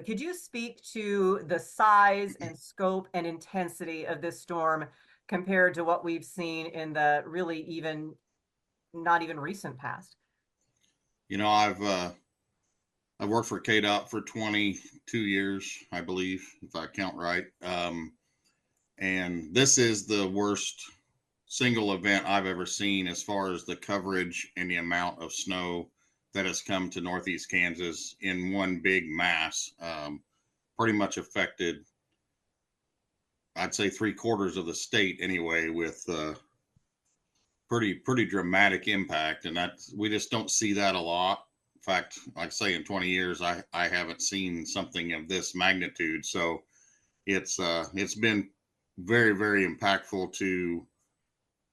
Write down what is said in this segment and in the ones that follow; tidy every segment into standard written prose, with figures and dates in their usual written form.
but could you speak to the size and scope and intensity of this storm compared to what we've seen in the really not even recent past? You know, I've worked for KDOT for 22 years, I believe, if I count right. And this is the worst single event I've ever seen as far as the coverage and the amount of snow that has come to Northeast Kansas in one big mass. Pretty much affected, I'd say, 3/4 of the state anyway, with pretty dramatic impact. And that we just don't see that a lot. In fact, like I say, in 20 years, I haven't seen something of this magnitude. So it's been very, very impactful to,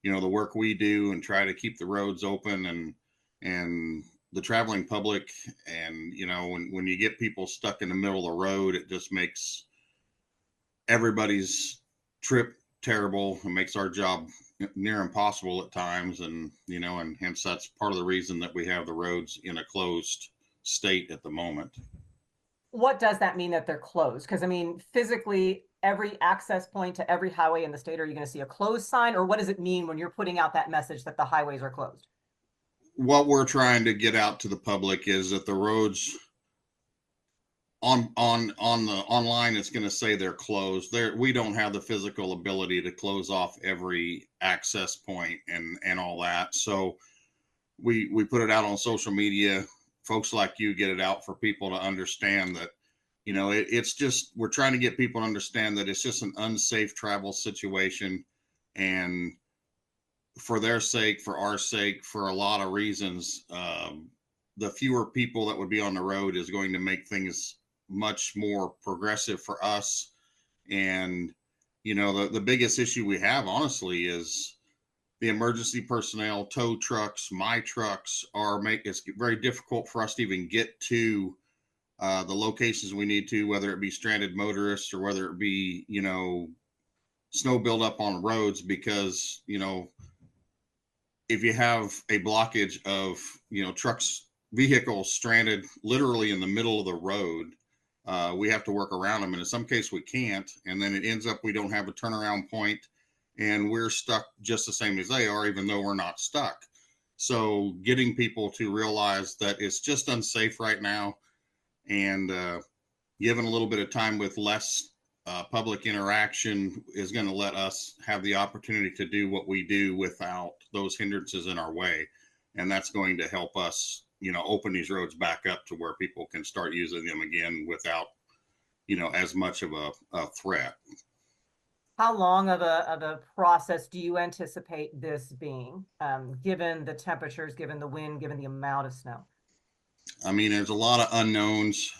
the work we do and try to keep the roads open and the traveling public. And, when you get people stuck in the middle of the road, it just makes everybody's trip terrible. It makes our job near impossible at times. And hence that's part of the reason that we have the roads in a closed state at the moment. What does that mean that they're closed? Because I mean, physically, every access point to every highway in the state, are you going to see a closed sign, or what does it mean when you're putting out that message that the highways are closed? What we're trying to get out to the public is that the roads on the online, it's going to say they're closed. We don't have the physical ability to close off every access point and all that. So we put it out on social media. Folks like you get it out for people to understand that, it's just, we're trying to get people to understand that it's just an unsafe travel situation. And for their sake, for our sake, for a lot of reasons, the fewer people that would be on the road is going to make things much more progressive for us. And, the biggest issue we have, honestly, is the emergency personnel, tow trucks, my trucks it's very difficult for us to even get to the locations we need to, whether it be stranded motorists or whether it be, snow buildup on roads, because, if you have a blockage of, trucks, vehicles stranded literally in the middle of the road, we have to work around them. And in some cases we can't. And then it ends up, we don't have a turnaround point and we're stuck just the same as they are, even though we're not stuck. So getting people to realize that it's just unsafe right now, and given a little bit of time with less public interaction is going to let us have the opportunity to do what we do without those hindrances in our way. And that's going to help us, open these roads back up to where people can start using them again without, as much of a threat. How long of a process do you anticipate this being, given the temperatures, given the wind, given the amount of snow? I mean, there's a lot of unknowns.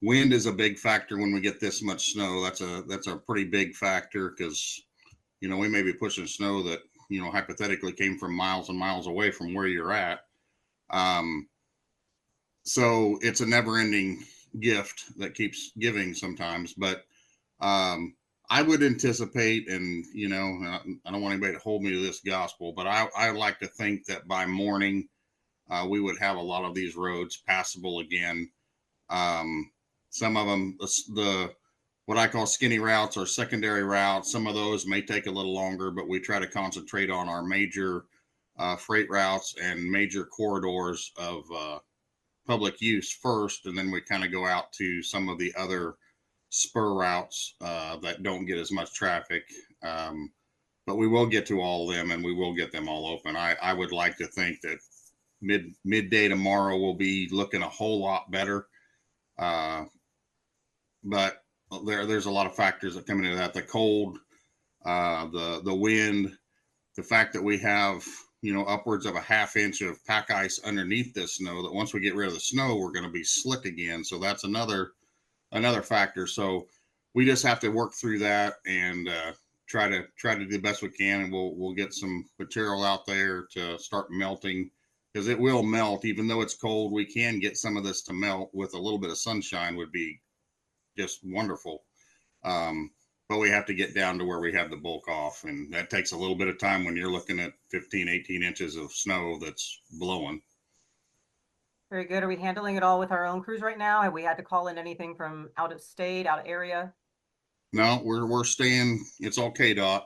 Wind is a big factor when we get this much snow. That's a pretty big factor, because, we may be pushing snow that, hypothetically came from miles and miles away from where you're at. So it's a never ending gift that keeps giving sometimes, but I would anticipate, and, I don't want anybody to hold me to this gospel, but I like to think that by morning, we would have a lot of these roads passable again. Some of them, what I call skinny routes or secondary routes, some of those may take a little longer, but we try to concentrate on our major freight routes and major corridors of public use first. And then we kind of go out to some of the other spur routes that don't get as much traffic. But we will get to all of them, and we will get them all open. I would like to think that midday tomorrow will be looking a whole lot better. But there's a lot of factors that come into that. The cold, the wind, the fact that we have, upwards of a ½ inch of pack ice underneath this snow, that once we get rid of the snow, we're going to be slick again. So that's another factor. So we just have to work through that and try to do the best we can. And we'll get some material out there to start melting, because it will melt. Even though it's cold, we can get some of this to melt with a little bit of sunshine. Would be just wonderful. But we have to get down to where we have the bulk off. And that takes a little bit of time when you're looking at 15, 18 inches of snow that's blowing. Very good. Are we handling it all with our own crews right now? Have we had to call in anything from out of state, out of area? No, we're staying. It's all KDOT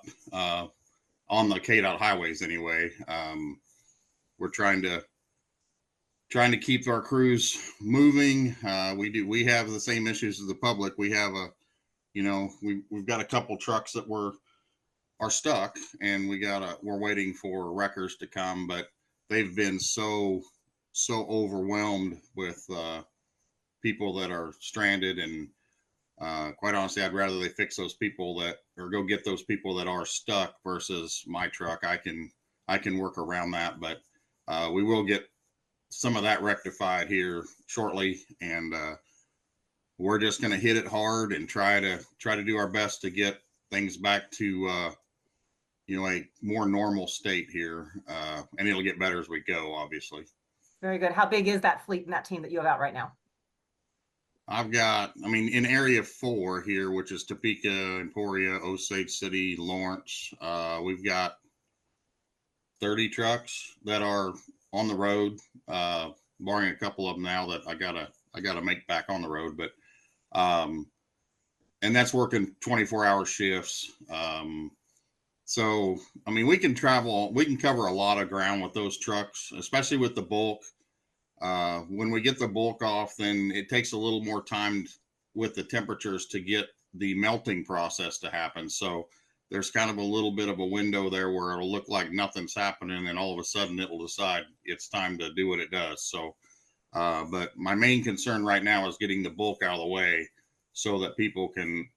on the KDOT highways anyway. We're trying to keep our crews moving. We have the same issues as the public. We have we've got a couple trucks that are stuck, and we're waiting for wreckers to come, but they've been so overwhelmed with people that are stranded, and quite honestly, I'd rather they fix those people or go get those people that are stuck versus my truck. I can work around that, but we will get some of that rectified here shortly, and we're just going to hit it hard and try to do our best to get things back to a more normal state here, and it'll get better as we go, obviously. Very good. How big is that fleet and that team that you have out right now? In area 4 here, which is Topeka, Emporia, Osage City, Lawrence, we've got 30 trucks that are on the road, barring a couple of them now that I gotta make back on the road, but and that's working 24-hour shifts. So we can cover a lot of ground with those trucks, especially with the bulk. When we get the bulk off, then it takes a little more time with the temperatures to get the melting process to happen. So there's kind of a little bit of a window there where it'll look like nothing's happening, and all of a sudden it'll decide it's time to do what it does. So, but my main concern right now is getting the bulk out of the way so that people can,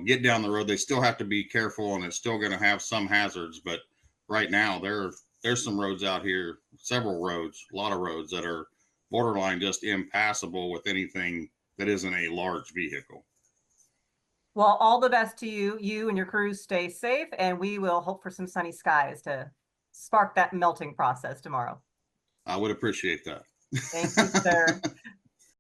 get down the road. They still have to be careful, and it's still going to have some hazards. But right now there's some roads out here, several roads, a lot of roads that are borderline just impassable with anything that isn't a large vehicle. Well, all the best to you. You and your crews stay safe, and we will hope for some sunny skies to spark that melting process tomorrow. I would appreciate that. Thank you, sir.